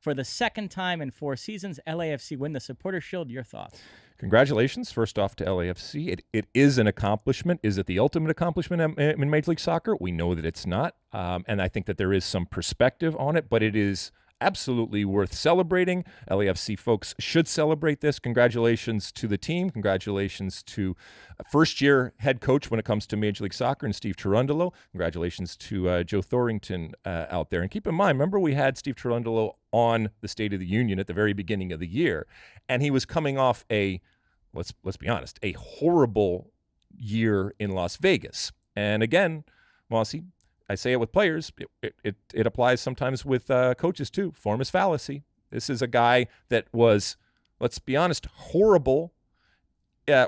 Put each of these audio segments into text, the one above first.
For the second time in 4 seasons, LAFC win the Supporters' Shield. Your thoughts? Congratulations, first off, to LAFC. It is an accomplishment. Is it the ultimate accomplishment in Major League Soccer? We know that it's not, and I think that there is some perspective on it, but it is absolutely worth celebrating. LAFC folks should celebrate this. Congratulations to the team. Congratulations to a first-year head coach when it comes to Major League Soccer and Steve Cherundolo. Congratulations to Joe Thorington out there. And keep in mind, remember we had Steve Cherundolo on the State of the Union at the very beginning of the year, and he was coming off let's be honest, a horrible year in Las Vegas. And again, Mosse, I say it with players, it applies sometimes with coaches too. Form is fallacy. This is a guy that was, let's be honest, horrible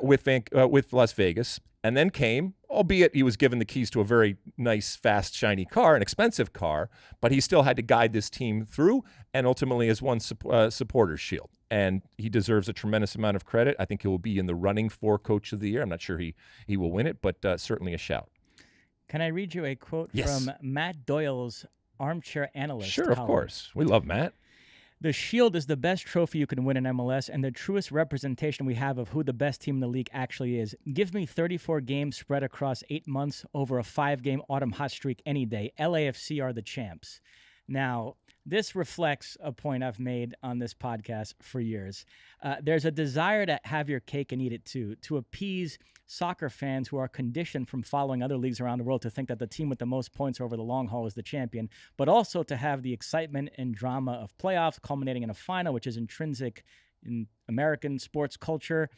with Las Vegas, and then came, albeit he was given the keys to a very nice, fast, shiny car, an expensive car, but he still had to guide this team through, and ultimately has won Supporters' Shield. And he deserves a tremendous amount of credit. I think he will be in the running for Coach of the Year. I'm not sure he will win it, but certainly a shout. Can I read you a quote from Matt Doyle's Armchair Analyst? Sure, of course. We love Matt. The Shield is the best trophy you can win in MLS and the truest representation we have of who the best team in the league actually is. Give me 34 games spread across 8 months over a 5-game autumn hot streak any day. LAFC are the champs. Now, this reflects a point I've made on this podcast for years. There's a desire to have your cake and eat it too, to appease soccer fans who are conditioned from following other leagues around the world to think that the team with the most points over the long haul is the champion, but also to have the excitement and drama of playoffs culminating in a final, which is intrinsic in American sports culture.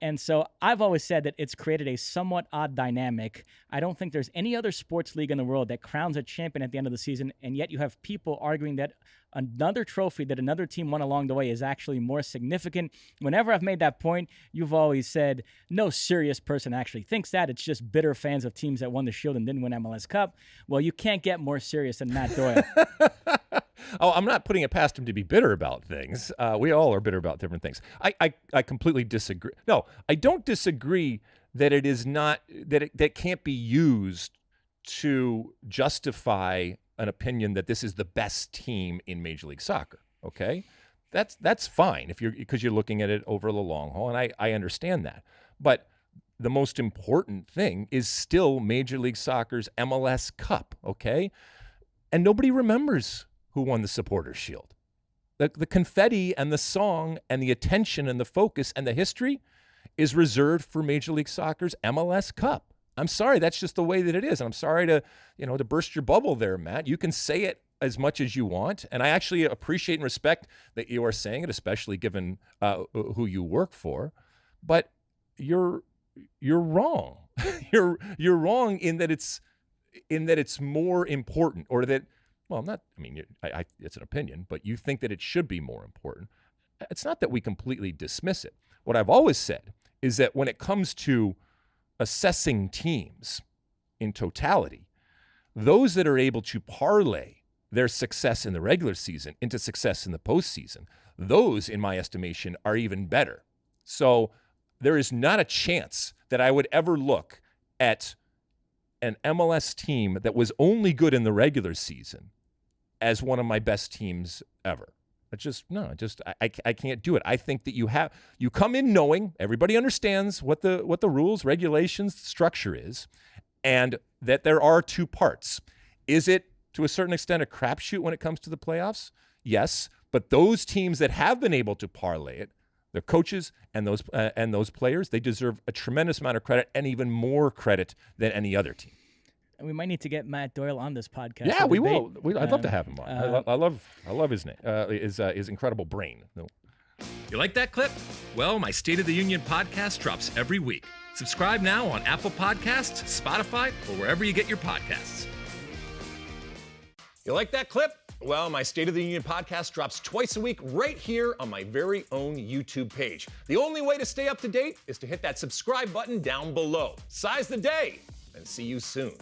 And so I've always said that it's created a somewhat odd dynamic. I don't think there's any other sports league in the world that crowns a champion at the end of the season, and yet you have people arguing that another trophy that another team won along the way is actually more significant. Whenever I've made that point, you've always said, no serious person actually thinks that. It's just bitter fans of teams that won the Shield and didn't win MLS Cup. Well, you can't get more serious than Matt Doyle. Oh, I'm not putting it past him to be bitter about things. We all are bitter about different things. I completely disagree. No, I don't disagree that it is not, that can't be used to justify an opinion that this is the best team in Major League Soccer. Okay, that's fine because you're looking at it over the long haul, and I understand that. But the most important thing is still Major League Soccer's MLS Cup. Okay, and nobody remembers who won the Supporters' Shield. The confetti and the song and the attention and the focus and the history is reserved for Major League Soccer's MLS Cup. I'm sorry, that's just the way that it is. And I'm sorry to burst your bubble there, Matt. You can say it as much as you want, and I actually appreciate and respect that you are saying it, especially given who you work for. But you're wrong. you're wrong in that it's more important, or that. Well, it's an opinion, but you think that it should be more important. It's not that we completely dismiss it. What I've always said is that when it comes to assessing teams in totality, those that are able to parlay their success in the regular season into success in the postseason, those, in my estimation, are even better. So there is not a chance that I would ever look at an MLS team that was only good in the regular season as one of my best teams ever. I can't do it. I think that you come in knowing everybody understands what the rules, regulations, structure is, and that there are two parts. Is it to a certain extent a crapshoot when it comes to the playoffs? Yes, but those teams that have been able to parlay it, their coaches and those players, they deserve a tremendous amount of credit, and even more credit than any other team. We might need to get Matt Doyle on this podcast. Yeah, we will. I'd love to have him on. I love his name, his incredible brain. You like that clip? Well, my State of the Union podcast drops every week. Subscribe now on Apple Podcasts, Spotify, or wherever you get your podcasts. You like that clip? Well, my State of the Union podcast drops twice a week right here on my very own YouTube page. The only way to stay up to date is to hit that subscribe button down below. Size the day, and see you soon.